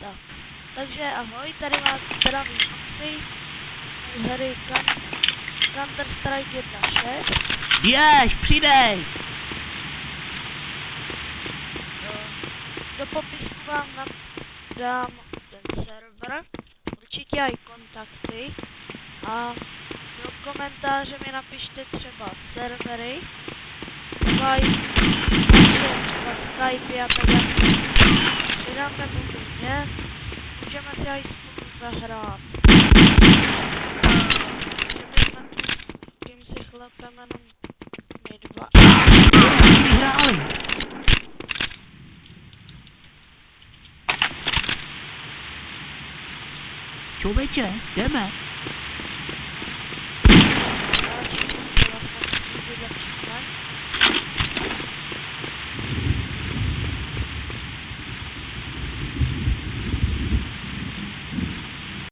Tak. Takže ahoj, tady vás zdraví Maxi z hry Counter-Strike 1.6. Běž, přidej! Do popisku vám dám ten server, určitě i kontakty a do komentáře mi napište třeba servery, třeba Skype a tak dále. Přidáme mobilně, můžeme si aj spolu zahrát. S kým si chlepeme jenom my dva. Vyhráli! Člověče, jdeme!